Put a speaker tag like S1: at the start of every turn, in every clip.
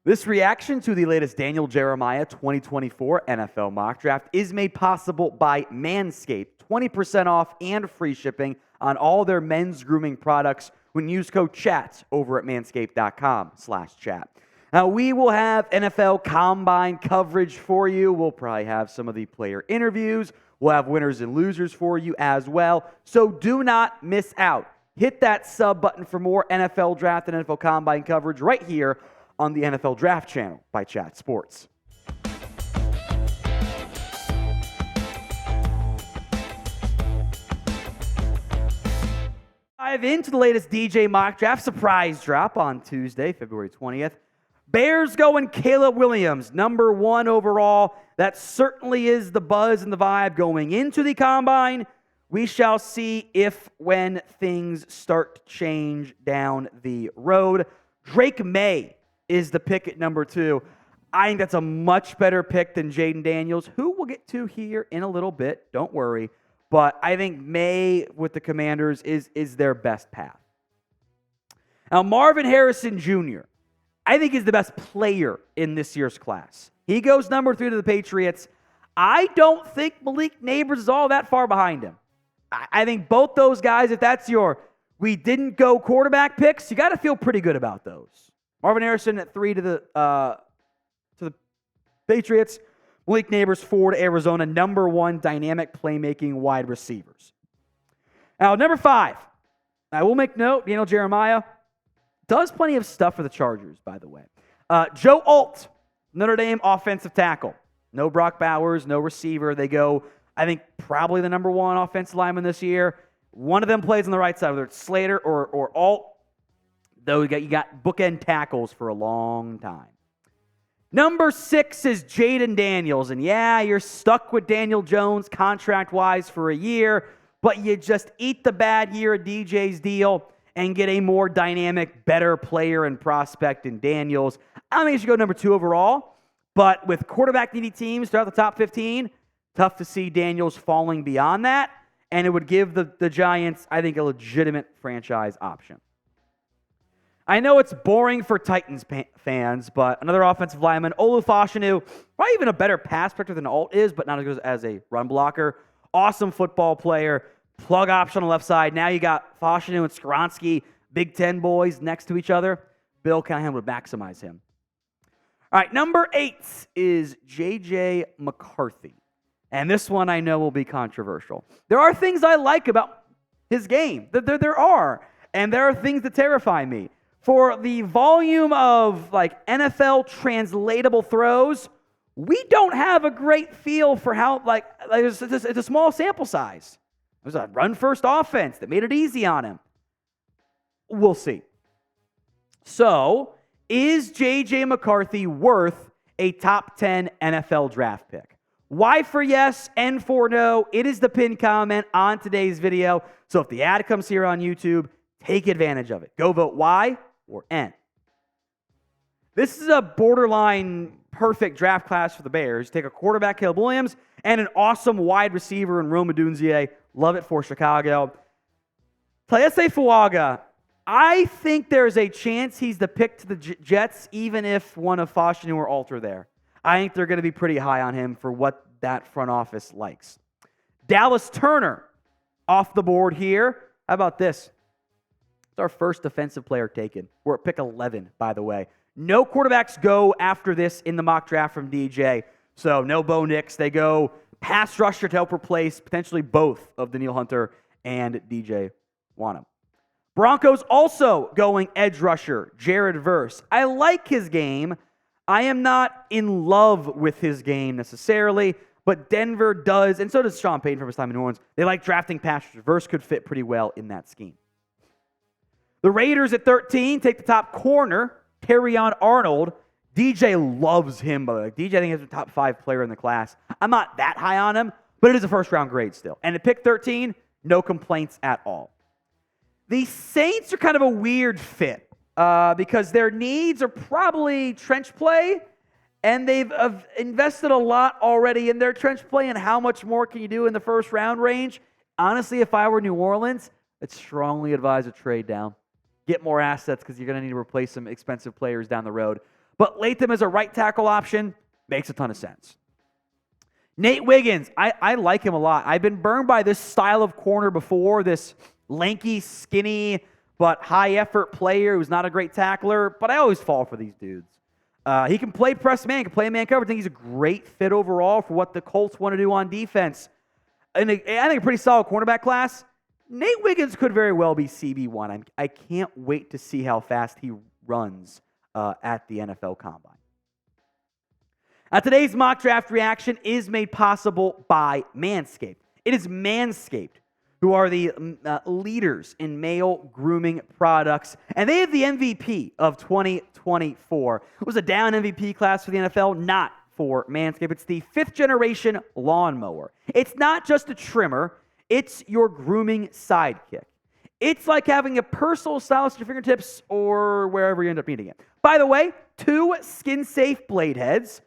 S1: This reaction to the latest Daniel Jeremiah 2024 NFL mock draft is made possible by Manscaped. 20% off and free shipping on all their men's grooming products when you use code CHAT over at manscaped.com/chat. Now, we will have NFL Combine coverage for you. We'll probably have some of the player interviews. We'll have winners and losers for you as well. So do not miss out. Hit that sub button for more NFL Draft and NFL Combine coverage right here on the NFL Draft channel by Chat Sports. Dive into the latest DJ mock draft surprise drop on Tuesday, February 20th. Bears going Caleb Williams, number 1 overall. That certainly is the buzz and the vibe going into the Combine. We shall see if when things start to change down the road. Drake Maye is the pick at number 2. I think that's a much better pick than Jayden Daniels, who we'll get to here in a little bit. Don't worry. But I think Maye with the Commanders is their best path. Now, Marvin Harrison Jr., I think is the best player in this year's class. He goes number 3 to the Patriots. I don't think Malik Nabers is all that far behind him. I think both those guys, if that's your we didn't go quarterback picks, you got to feel pretty good about those. Marvin Harrison at 3 to the Patriots. Malik Nabers 4 to Arizona, number 1 dynamic playmaking wide receivers. Now, number 5. I will make note, Daniel Jeremiah does plenty of stuff for the Chargers, by the way. Joe Alt, Notre Dame offensive tackle. No Brock Bowers, no receiver. They go, I think, probably the number 1 offensive lineman this year. One of them plays on the right side, whether it's Slater or Alt. Though you got bookend tackles for a long time. Number 6 is Jayden Daniels. And yeah, you're stuck with Daniel Jones contract-wise for a year, but you just eat the bad year of DJ's deal and get a more dynamic, better player and prospect in Daniels. I don't think you should go number 2 overall, but with quarterback-needy teams throughout the top 15, tough to see Daniels falling beyond that, and it would give the Giants, I think, a legitimate franchise option. I know it's boring for Titans fans, but another offensive lineman, Fashanu, probably even a better pass protector than Alt is, but not as good as a run blocker. Awesome football player. Plug option on the left side. Now you got Fashanu and Skoronski, Big Ten boys next to each other. Bill Callahan would maximize him. All right, number 8 is J.J. McCarthy. And this one I know will be controversial. There are things I like about his game. There are. And there are things that terrify me. For the volume of NFL translatable throws, we don't have a great feel for how, it's a small sample size. It was a run-first offense that made it easy on him. We'll see. So, is J.J. McCarthy worth a top 10 NFL draft pick? Y for yes, N for no. It is the pinned comment on today's video. So if the ad comes here on YouTube, take advantage of it. Go vote Y or N. This is a borderline perfect draft class for the Bears. Take a quarterback, Caleb Williams, and an awesome wide receiver in Odunze. Love it for Chicago. Taliese Fuaga, I think there's a chance he's the pick to the Jets, even if one of Fashanu or Alt are there. I think they're going to be pretty high on him for what that front office likes. Dallas Turner off the board here. How about this? It's our first defensive player taken. We're at pick 11, by the way. No quarterbacks go after this in the mock draft from DJ. So no Bo Nix. They go pass rusher to help replace potentially both of Danielle Hunter and DJ Wanham. Broncos also going edge rusher, Jared Verse. I like his game. I am not in love with his game necessarily, but Denver does, and so does Sean Payton from his time in New Orleans. They like drafting pass rushers. Verse could fit pretty well in that scheme. The Raiders at 13 take the top corner, Terrion Arnold. DJ loves him, by the way. DJ, I think, is the top 5 player in the class. I'm not that high on him, but it is a first-round grade still. And at pick 13, no complaints at all. The Saints are kind of a weird fit because their needs are probably trench play, and they've invested a lot already in their trench play, and how much more can you do in the first-round range? Honestly, if I were New Orleans, I'd strongly advise a trade down. Get more assets because you're going to need to replace some expensive players down the road. But Latham as a right tackle option makes a ton of sense. Nate Wiggins, I like him a lot. I've been burned by this style of corner before, this lanky, skinny, but high-effort player who's not a great tackler, but I always fall for these dudes. He can play press man, can play man coverage. I think he's a great fit overall for what the Colts want to do on defense. And I think a pretty solid cornerback class. Nate Wiggins could very well be CB1. I can't wait to see how fast he runs at the NFL Combine. Today's mock draft reaction is made possible by Manscaped. It is Manscaped who are the leaders in male grooming products, and they have the MVP of 2024. It was a down MVP class for the NFL, not for Manscaped. It's the 5th generation lawnmower. It's not just a trimmer, it's your grooming sidekick. It's like having a personal stylist at your fingertips or wherever you end up needing it. By the way, 2 skin-safe blade heads,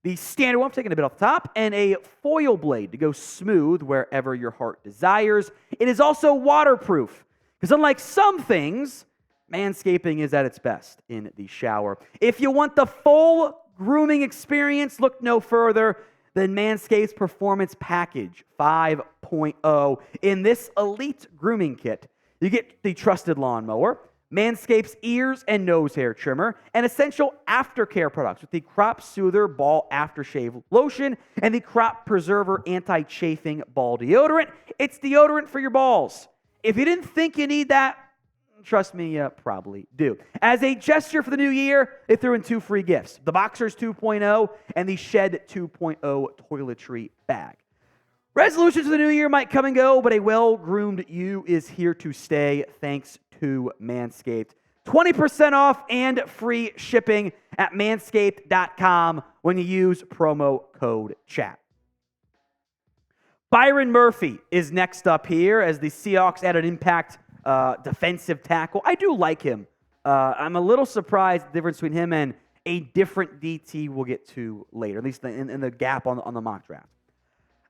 S1: the standard one, taking a bit off the top, and a foil blade to go smooth wherever your heart desires. It is also waterproof, because unlike some things, manscaping is at its best in the shower. If you want the full grooming experience, look no further than Manscaped's Performance Package 5.0. In this elite grooming kit, you get the trusted lawnmower, Manscaped's ears and nose hair trimmer, and essential aftercare products with the Crop Soother Ball Aftershave Lotion and the Crop Preserver Anti-Chafing Ball Deodorant. It's deodorant for your balls. If you didn't think you need that, trust me, you probably do. As a gesture for the new year, they threw in 2 free gifts, the Boxers 2.0 and the Shed 2.0 toiletry bag. Resolutions for the new year might come and go, but a well-groomed you is here to stay thanks to Manscaped. 20% off and free shipping at manscaped.com when you use promo code CHAT. Byron Murphy is next up here as the Seahawks add an impact defensive tackle. I do like him. I'm a little surprised the difference between him and a different DT we'll get to later, at least in the gap on the mock draft.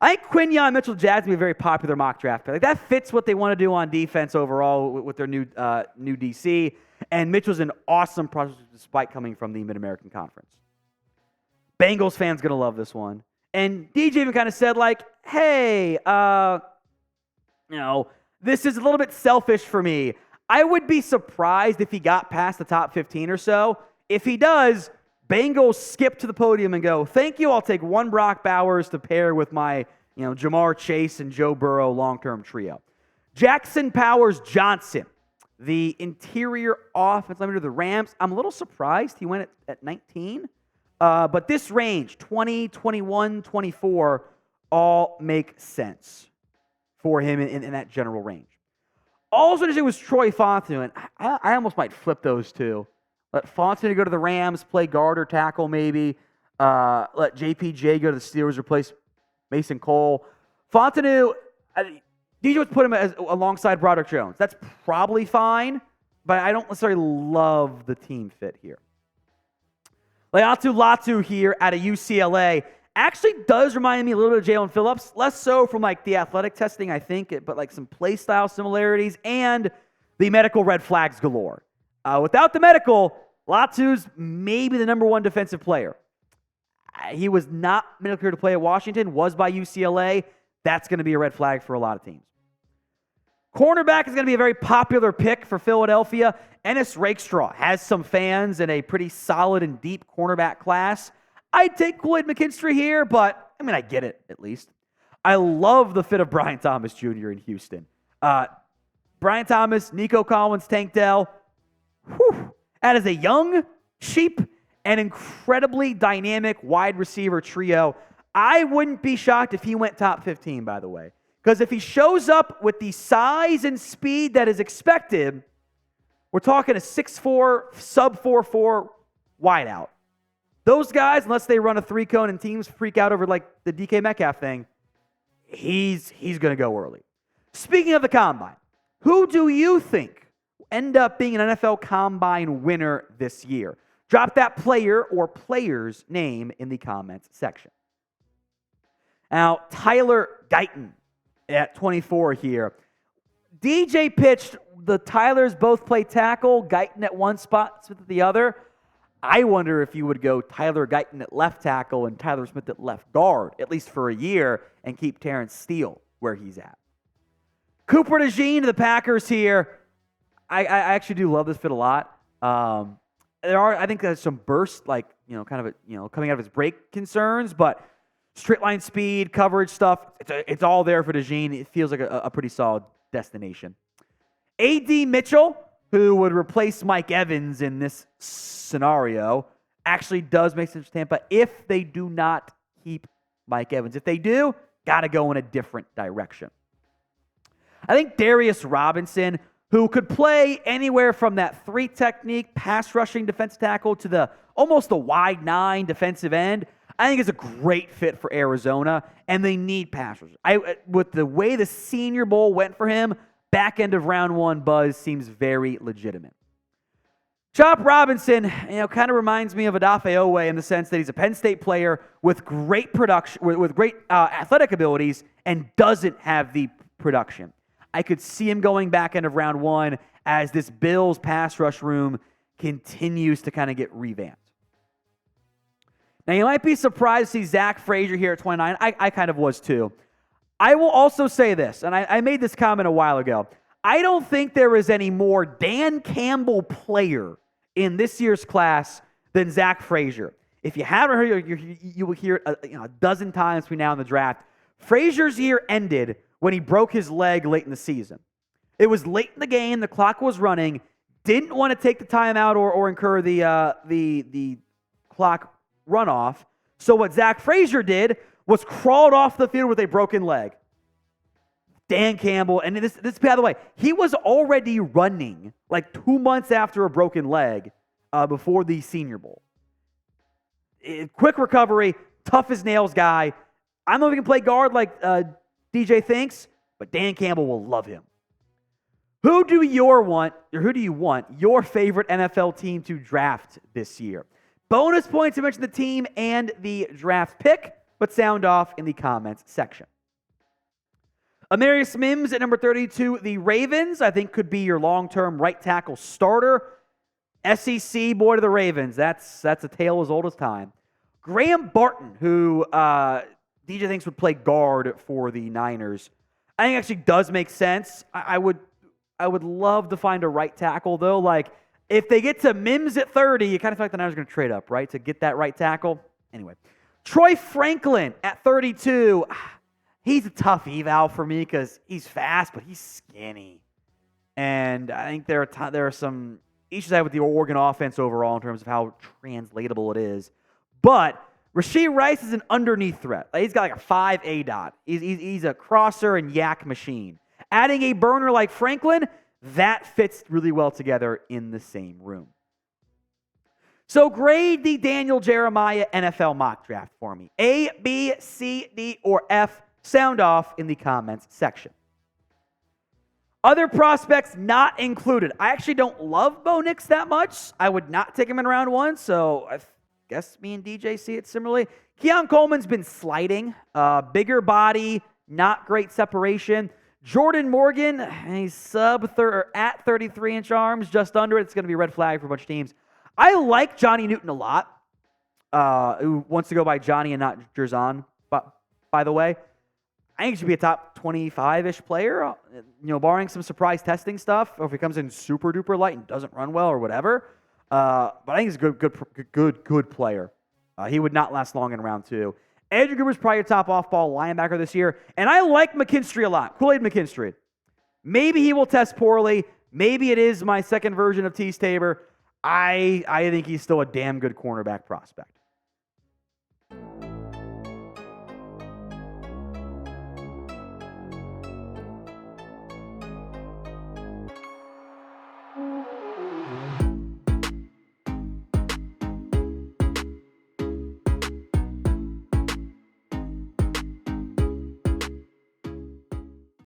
S1: I think Quinyon Mitchell-Jad's going to be a very popular mock draft pick. Like, that fits what they want to do on defense overall with their new DC. And Mitchell's an awesome prospect despite coming from the Mid-American Conference. Bengals fans going to love this one. And DJ even kind of said, like, hey, this is a little bit selfish for me. I would be surprised if he got past the top 15 or so. If he does, Bengals skip to the podium and go, thank you, I'll take 1 Brock Bowers to pair with my, Jamar Chase and Joe Burrow long-term trio. Jackson Powers Johnson, the interior offense lineman of the Rams. I'm a little surprised he went at 19. But this range, 20, 21, 24, all make sense for him in that general range. Also interesting was Troy Fontenot, and I almost might flip those two. Let Fontenot go to the Rams, play guard or tackle maybe. Let JPJ go to the Steelers, replace Mason Cole. Fontenot, DJ would put him alongside Broderick Jones. That's probably fine, but I don't necessarily love the team fit here. Leatu Latu here out of UCLA actually does remind me a little bit of Jalen Phillips. Less so from the athletic testing, I think, but some play style similarities and the medical red flags galore. Without the medical, Latu's maybe the number 1 defensive player. He was not medical cleared to play at Washington, was by UCLA. That's going to be a red flag for a lot of teams. Cornerback is going to be a very popular pick for Philadelphia. Ennis Rakestraw has some fans in a pretty solid and deep cornerback class. I'd take Kool-Aid McKinstry here, but, I get it, at least. I love the fit of Brian Thomas Jr. in Houston. Brian Thomas, Nico Collins, Tank Dell. That is a young, cheap, and incredibly dynamic wide receiver trio. I wouldn't be shocked if he went top 15, by the way. Because if he shows up with the size and speed that is expected, we're talking a 6'4", sub 4'4" wideout. Those guys, unless they run a 3-cone and teams freak out over the DK Metcalf thing, he's going to go early. Speaking of the Combine, who do you think end up being an NFL Combine winner this year? Drop that player or player's name in the comments section. Now, Tyler Guyton at 24 here. DJ pitched the Tylers both play tackle, Guyton at one spot, Smith at the other. I wonder if you would go Tyler Guyton at left tackle and Tyler Smith at left guard, at least for a year, and keep Terrence Steele where he's at. Cooper DeJean to the Packers here. I actually do love this fit a lot. I think there's some burst, like, kind of, coming out of his break concerns, but straight line speed, coverage stuff, it's all there for DeJean. It feels like a pretty solid destination. A.D. Mitchell, who would replace Mike Evans in this scenario, actually does make sense for Tampa if they do not keep Mike Evans. If they do, got to go in a different direction. I think Darius Robinson, who could play anywhere from that 3 technique pass rushing defensive tackle to almost the wide 9 defensive end, I think is a great fit for Arizona, and they need pass rushers. With the way the Senior Bowl went for him, back end of round 1 buzz seems very legitimate. Chop Robinson, kind of reminds me of Odafe Owe in the sense that he's a Penn State player with great production, with great athletic abilities, and doesn't have the production. I could see him going back end of round 1 as this Bills pass rush room continues to kind of get revamped. Now, you might be surprised to see Zach Frazier here at 29. I kind of was too. I will also say this, and I made this comment a while ago. I don't think there is any more Dan Campbell player in this year's class than Zach Frazier. If you haven't heard it, you will hear it a dozen times between now and the draft. Frazier's year ended when he broke his leg late in the season. It was late in the game. The clock was running. Didn't want to take the timeout or incur the clock runoff. So what Zach Frazier did was crawled off the field with a broken leg. Dan Campbell, and this by the way, he was already running like 2 months after a broken leg before the Senior Bowl. Quick recovery, tough as nails guy. I don't know if he can play guard like DJ thinks, but Dan Campbell will love him. Who do you want your favorite NFL team to draft this year? Bonus points to mention the team and the draft pick, but sound off in the comments section. Amarius Mims at number 32, the Ravens, I think could be your long-term right tackle starter. SEC boy to the Ravens. That's a tale as old as time. Graham Barton, who DJ thinks would play guard for the Niners. I think actually does make sense. I would love to find a right tackle, though. Like, if they get to Mims at 30, you kind of feel like the Niners are going to trade up, right, to get that right tackle. Anyway, Troy Franklin at 32. He's a tough eval for me because he's fast, but he's skinny. And I think there are some issues I have with the Oregon offense overall in terms of how translatable it is. But Rashee Rice is an underneath threat. He's got like a 5 ADOT. He's a crosser and yak machine. Adding a burner like Franklin, that fits really well together in the same room. So grade the Daniel Jeremiah NFL mock draft for me. A, B, C, D, or F. Sound off in the comments section. Other prospects not included. I actually don't love Bo Nix that much. I would not take him in round 1, so I guess me and DJ see it similarly. Keon Coleman's been sliding. Bigger body, not great separation. Jordan Morgan, he's at 33-inch arms, just under it. It's going to be a red flag for a bunch of teams. I like Johnny Newton a lot, who wants to go by Johnny and not Jerzon, by the way. I think he should be a top 25-ish player, barring some surprise testing stuff, or if he comes in super duper light and doesn't run well or whatever. But I think he's a good player. He would not last long in round 2. Andrew Gruber's probably your top off-ball linebacker this year, and I like McKinstry a lot. Kool-Aid McKinstry. Maybe he will test poorly. Maybe it is my second version of Tease Tabor. I think he's still a damn good cornerback prospect.